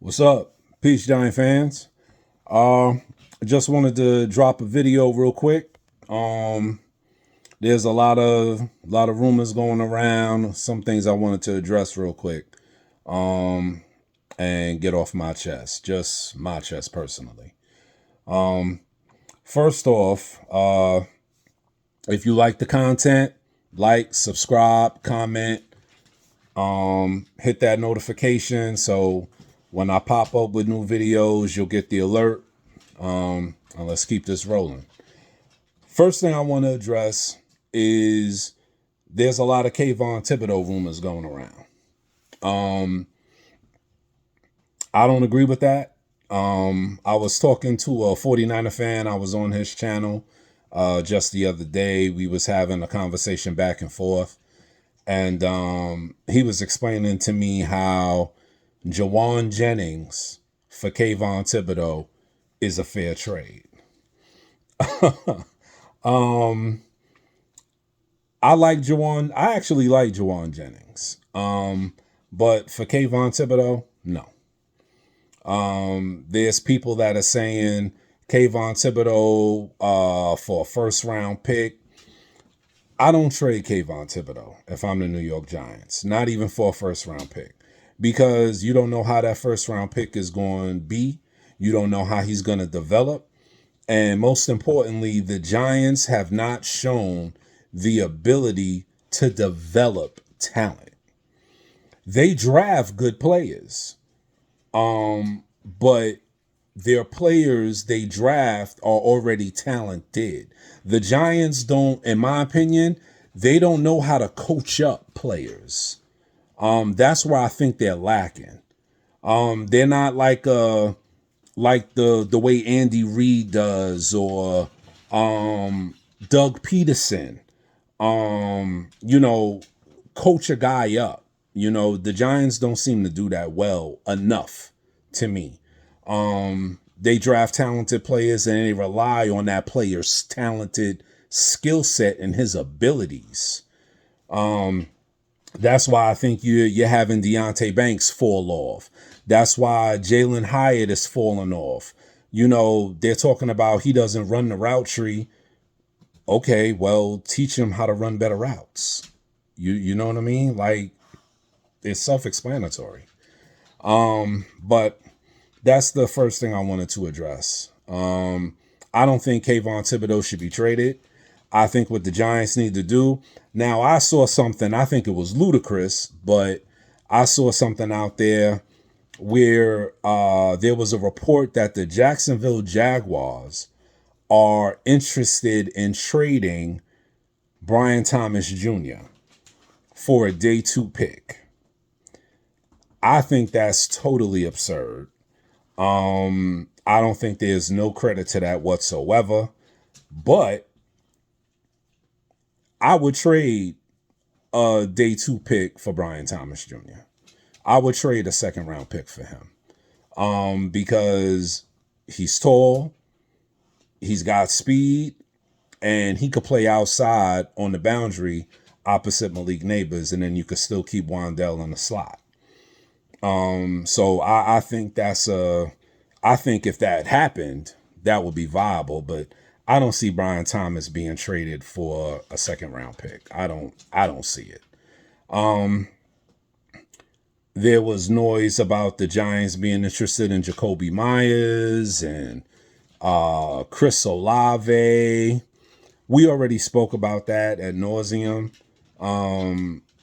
What's up, Peace Giant fans? I just wanted to drop a video real quick. There's a lot of rumors going around. Some things I wanted to address real quick, and get off my chest, just my chest personally. First off, if you like the content, like, subscribe, comment, hit that notification so when I pop up with new videos, you'll get the alert. And let's keep this rolling. First thing I want to address is there's a lot of Kayvon Thibodeaux rumors going around. I don't agree with that. I was talking to a 49er fan. I was on his channel just the other day. We was having a conversation back and forth. And he was explaining to me how Jawan Jennings for Kayvon Thibodeaux is a fair trade. I like Jawan. I actually like Jawan Jennings. But for Kayvon Thibodeaux, no. There's people that are saying Kayvon Thibodeaux for a first round pick. I don't trade Kayvon Thibodeaux if I'm the New York Giants, not even for a first round pick, because you don't know how that first round pick is going to be. You don't know how he's going to develop. And most importantly, the Giants have not shown the ability to develop talent. They draft good players, but their players they draft are already talented. The Giants don't, in my opinion, they don't know how to coach up players. That's where I think they're lacking. They're not like the way Andy Reid does, or Doug Peterson. Coach a guy up. The Giants don't seem to do that well enough to me. They draft talented players and they rely on that player's talented skill set and his abilities. That's why I think you're having Deonte Banks fall off. That's why Jalen Hyatt is falling off. They're talking about he doesn't run the route tree. Okay, well, teach him how to run better routes. You know what I mean? Like, it's self-explanatory. But that's the first thing I wanted to address. I don't think Kayvon Thibodeaux should be traded. I think what the Giants need to do. Now, I saw something, I think it was ludicrous, but I saw something out there where there was a report that the Jacksonville Jaguars are interested in trading Brian Thomas Jr. for a day 2 pick. I think that's totally absurd. I don't think there's no credit to that whatsoever, but I would trade a day 2 pick for Brian Thomas Jr. I would trade a second round pick for him. Because he's tall, he's got speed, and he could play outside on the boundary opposite Malik Neighbors, and then you could still keep Wandell in the slot. So I think I think if that happened, that would be viable, but I don't see Brian Thomas being traded for a second round pick. I don't see it. There was noise about the Giants being interested in Jacoby Myers and Chris Olave. We already spoke about that ad nauseum.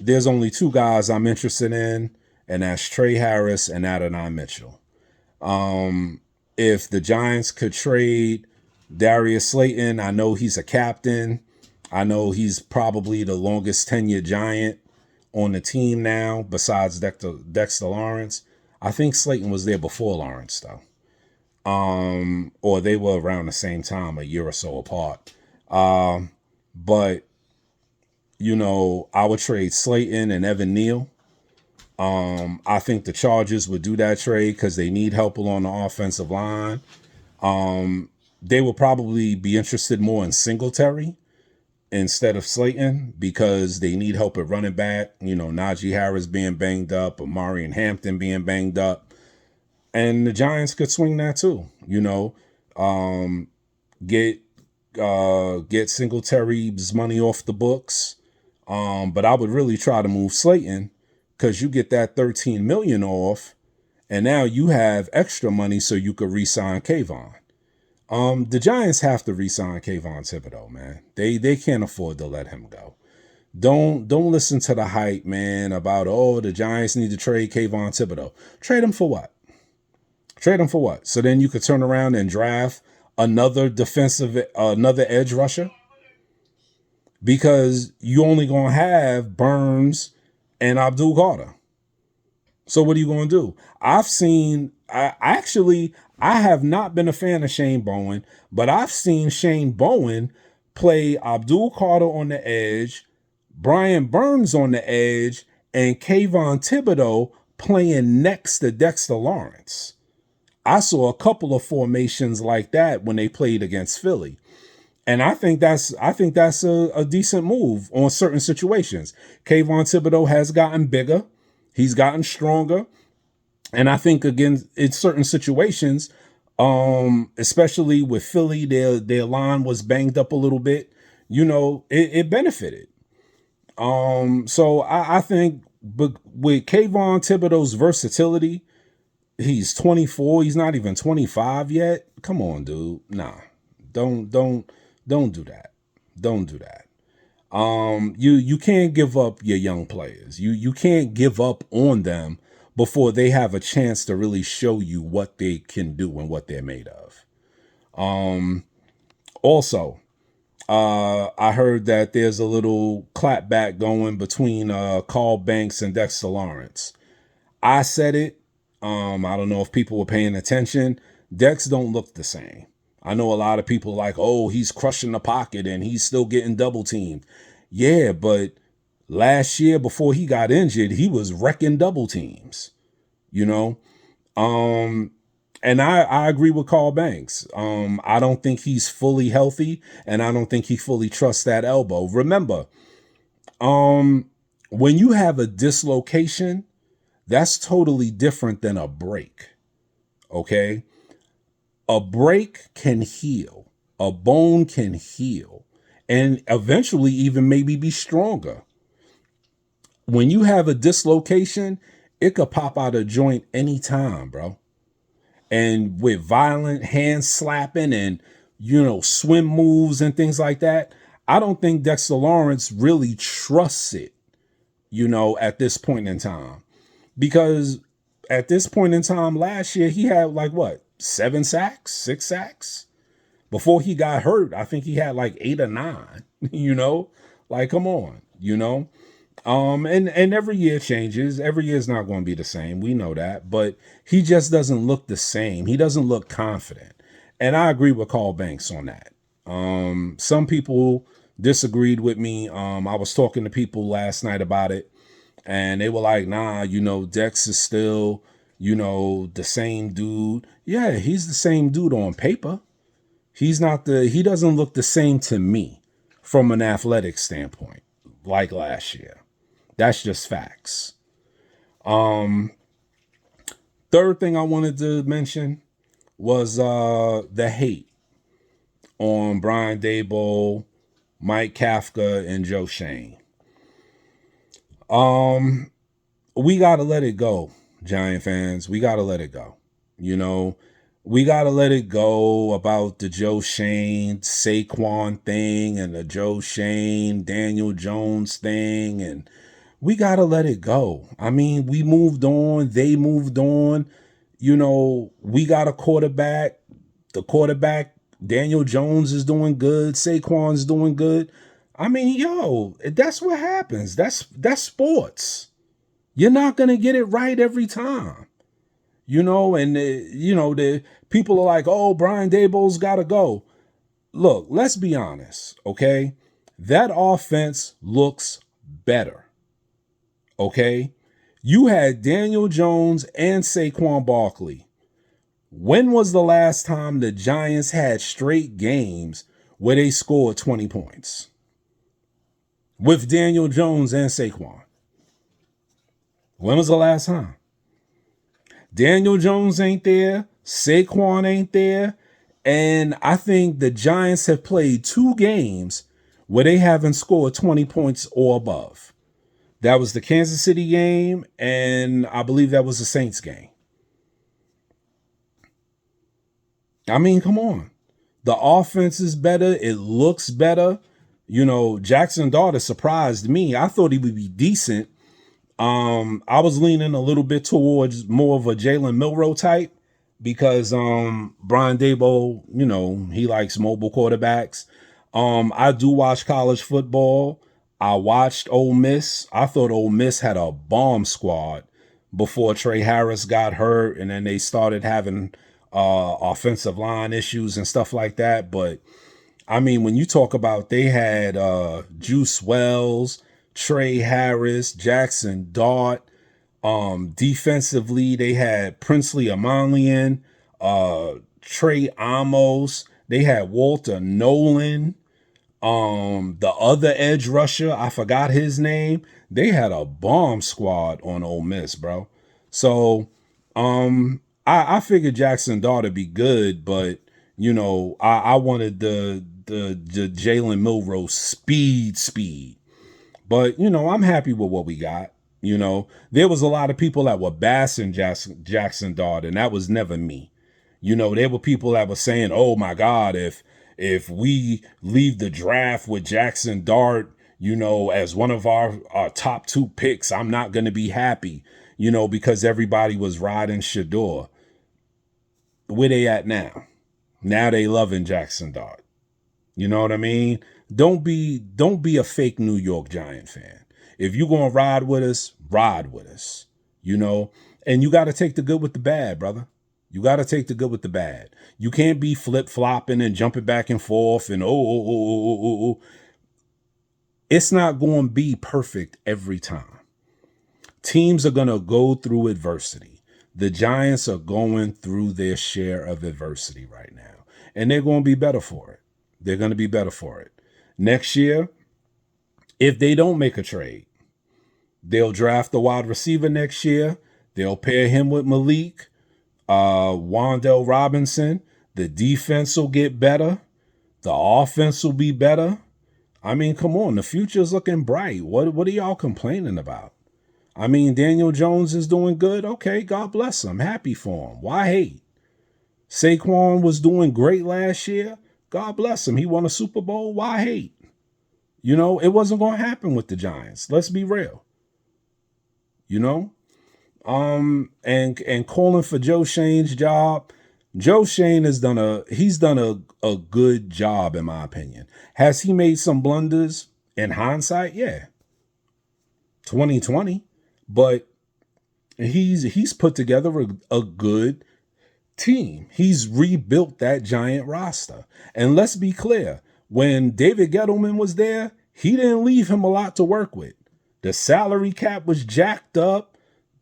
There's only 2 guys I'm interested in, and that's Trey Harris and Adonai Mitchell. If the Giants could trade Darius Slayton, I know he's a captain. I know he's probably the longest tenured Giant on the team now, besides Dexter Lawrence. I think Slayton was there before Lawrence, though. Or they were around the same time, a year or so apart. But, I would trade Slayton and Evan Neal. I think the Chargers would do that trade because they need help along the offensive line. They will probably be interested more in Singletary instead of Slayton because they need help at running back. Najee Harris being banged up, Amari and Hampton being banged up. And the Giants could swing that too. Get get Singletary's money off the books. But I would really try to move Slayton because you get that 13 million off, and now you have extra money so you could re-sign Kayvon. The Giants have to re-sign Kayvon Thibodeaux, man. They can't afford to let him go. Don't listen to the hype, man, about the Giants need to trade Kayvon Thibodeaux. Trade him for what? Trade him for what? So then you could turn around and draft another edge rusher, because you only gonna have Burns and Abdul Carter. So what are you gonna do? I have not been a fan of Shane Bowen, but I've seen Shane Bowen play Abdul Carter on the edge, Brian Burns on the edge, and Kayvon Thibodeaux playing next to Dexter Lawrence. I saw a couple of formations like that when they played against Philly. And I think that's a decent move on certain situations. Kayvon Thibodeaux has gotten bigger. He's gotten stronger. And I think, again, in certain situations, especially with Philly, their line was banged up a little bit. It benefited. So I think, but with Kayvon Thibodeaux's versatility, he's 24. He's not even 25 yet. Come on, dude. Nah, don't do that. Don't do that. You can't give up your young players. You can't give up on them before they have a chance to really show you what they can do and what they're made of. Also, I heard that there's a little clapback going between Carl Banks and Dexter Lawrence. I said it. I don't know if people were paying attention. Dex don't look the same. I know a lot of people like, he's crushing the pocket and he's still getting double teamed. Yeah, but last year before he got injured, he was wrecking double teams, and I agree with Carl Banks. I don't think he's fully healthy, and I don't think he fully trusts that elbow. Remember, when you have a dislocation, that's totally different than a break. Okay? A break can heal. A bone can heal. And eventually even maybe be stronger. When you have a dislocation, it could pop out a joint anytime, bro. And with violent hand slapping and, swim moves and things like that, I don't think Dexter Lawrence really trusts it, at this point in time. Because at this point in time last year, he had 7 sacks, 6 sacks. Before he got hurt, I think he had 8 or 9, come on, and every year changes. Every year is not going to be the same. We know that, but he just doesn't look the same. He doesn't look confident. And I agree with Carl Banks on that. Some people disagreed with me. I was talking to people last night about it, and they were like, nah, Dex is still, the same dude. Yeah, he's the same dude on paper. He doesn't look the same to me from an athletic standpoint like last year. That's just facts. Third thing I wanted to mention was the hate on Brian Daboll, Mike Kafka, and Joe Shane. We gotta let it go, Giant fans. We gotta let it go. We gotta let it go about the Joe Shane Saquon thing and the Joe Shane Daniel Jones thing, and we gotta let it go. I mean, we moved on. They moved on. We got a quarterback. The quarterback, Daniel Jones, is doing good. Saquon's doing good. I mean, that's what happens. That's sports. You're not gonna get it right every time. And the people are like, Brian Daboll's got to go. Look, let's be honest, okay? That offense looks better, okay? You had Daniel Jones and Saquon Barkley. When was the last time the Giants had straight games where they scored 20 points? With Daniel Jones and Saquon. When was the last time? Daniel Jones ain't there. Saquon ain't there. And I think the Giants have played 2 games where they haven't scored 20 points or above. That was the Kansas City game, and I believe that was the Saints game. I mean, come on. The offense is better. It looks better. Jackson Dart surprised me. I thought he would be decent. I was leaning a little bit towards more of a Jalen Milroe type because Brian Daboll, he likes mobile quarterbacks. I do watch college football. I watched Ole Miss. I thought Ole Miss had a bomb squad before Trey Harris got hurt, and then they started having offensive line issues and stuff like that. But I mean, when you talk about they had Juice Wells, Trey Harris, Jackson Dart. Defensively, they had Princely Amalian, Trey Amos. They had Walter Nolan. The other edge rusher, I forgot his name. They had a bomb squad on Ole Miss, bro. So, I figured Jackson Dart would be good, but I wanted the Jalen Milroe speed. But I'm happy with what we got. There was a lot of people that were bashing Jackson Dart, and that was never me. There were people that were saying, "Oh my God, if we leave the draft with Jackson Dart, as one of our top 2 picks, I'm not going to be happy." Because everybody was riding Shador. Where they at now? Now they loving Jackson Dart. You know what I mean? Don't be a fake New York Giant fan. If you're going to ride with us, and you got to take the good with the bad, brother. You got to take the good with the bad. You can't be flip-flopping and jumping back and forth and oh. It's not going to be perfect every time. Teams are going to go through adversity. The Giants are going through their share of adversity right now, and they're going to be better for it. They're going to be better for it. Next year, if they don't make a trade, they'll draft the wide receiver next year. They'll pair him with Malik, Wan'Dale Robinson. The defense will get better. The offense will be better. I mean, come on. The future's looking bright. What are y'all complaining about? I mean, Daniel Jones is doing good. Okay, God bless him. Happy for him. Why hate? Saquon was doing great last year. God bless him. He won a Super Bowl. Why hate? It wasn't going to happen with the Giants. Let's be real. And calling for Joe Schoen's job. Joe Schoen has done a good job, in my opinion. Has he made some blunders in hindsight? Yeah. 2020. But he's put together a good team. He's rebuilt that Giant roster. And let's be clear, when David Gettleman was there, he didn't leave him a lot to work with. The salary cap was jacked up.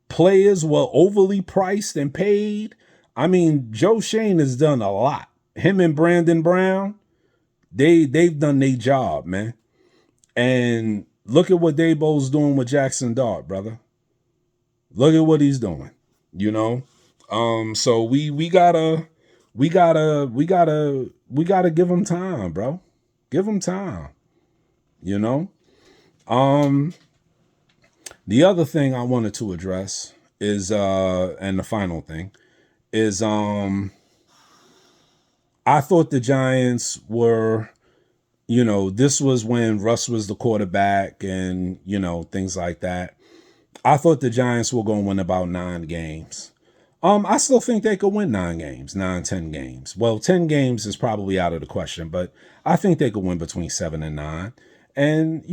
Players were overly priced and paid. I mean, Joe Schoen has done a lot. Him and Brandon Brown, they've done their job, man. And look at what Daboll's doing with Jackson Dart, brother. Look at what he's doing. So we gotta give him time, bro. Give him time. The other thing I wanted to address is and the final thing is I thought the Giants were, this was when Russ was the quarterback and, things like that. I thought the Giants were going to win about 9 games. I still think they could win 9 games, 10 games. Well, 10 games is probably out of the question, but I think they could win between 7 and 9. And,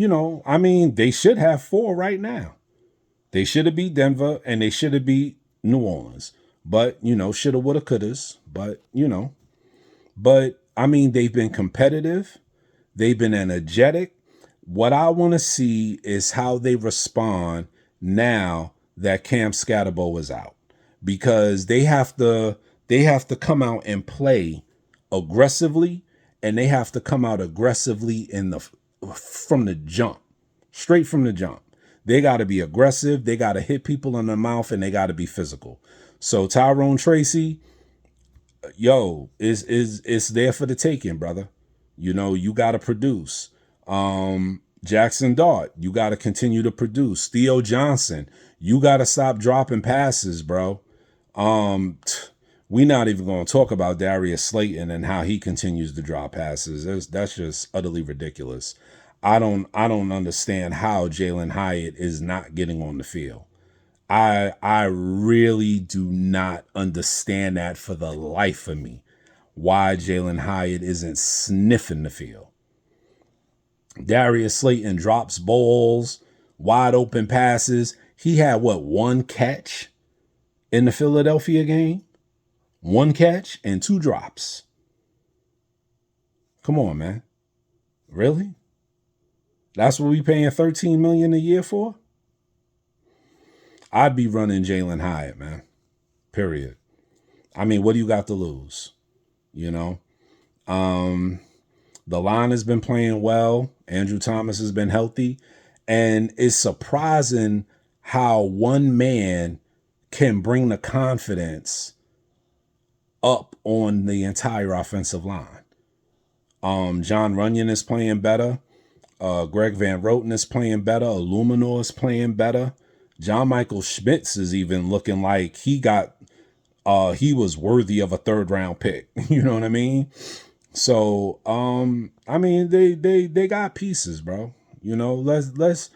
they should have 4 right now. They should have beat Denver and they should have beat New Orleans. But, shoulda, woulda, couldas. But, they've been competitive. They've been energetic. What I want to see is how they respond now that Cam Scatterbo is out, because they have to come out and play aggressively, and they have to come out aggressively from the jump, straight from the jump. They got to be aggressive. They got to hit people in the mouth, and they got to be physical. So Tyrone Tracy, yo, is there for the taking, brother. You know, you got to produce. Jackson Dart, you got to continue to produce. Theo Johnson, you got to stop dropping passes, bro. We not even going to talk about Darius Slayton and how he continues to drop passes. That's just utterly ridiculous. I don't understand how Jalen Hyatt is not getting on the field. I really do not understand that for the life of me. Why Jalen Hyatt isn't sniffing the field. Darius Slayton drops balls, wide open passes. He had what, one catch in the Philadelphia game? One catch and two drops. Come on, man. Really? That's what we paying $13 million a year for? I'd be running Jalen Hyatt, man. Period. I mean, what do you got to lose? You know? The line has been playing well. Andrew Thomas has been healthy. And it's surprising how one man can bring the confidence up on the entire offensive line. John Runyon is playing better. Greg Van Roten is playing better. Illuminor is playing better. John Michael Schmitz is even looking like he was worthy of a 3rd round pick. You know what I mean? So, I mean, they got pieces, bro. You know, let's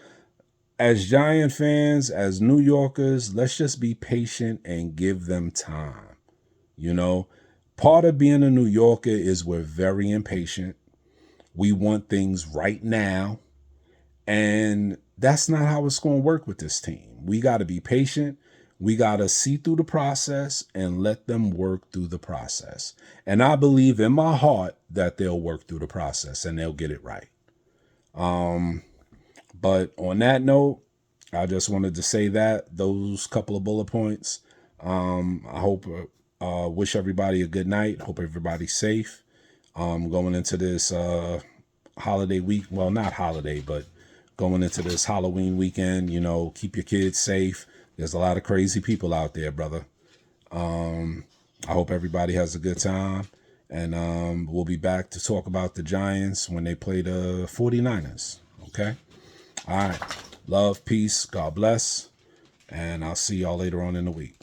as Giant fans, as New Yorkers, let's just be patient and give them time. You know, part of being a New Yorker is we're very impatient. We want things right now. And that's not how it's going to work with this team. We got to be patient. We got to see through the process and let them work through the process. And I believe in my heart that they'll work through the process and they'll get it right. But on that note, I just wanted to say those couple of bullet points. I hope, wish everybody a good night. Hope everybody's safe. Going into this holiday week. Well, not holiday, but going into this Halloween weekend, you know, keep your kids safe. There's a lot of crazy people out there, brother. I hope everybody has a good time. And we'll be back to talk about the Giants when they play the 49ers. Okay? All right. Love, peace, God bless. And I'll see y'all later on in the week.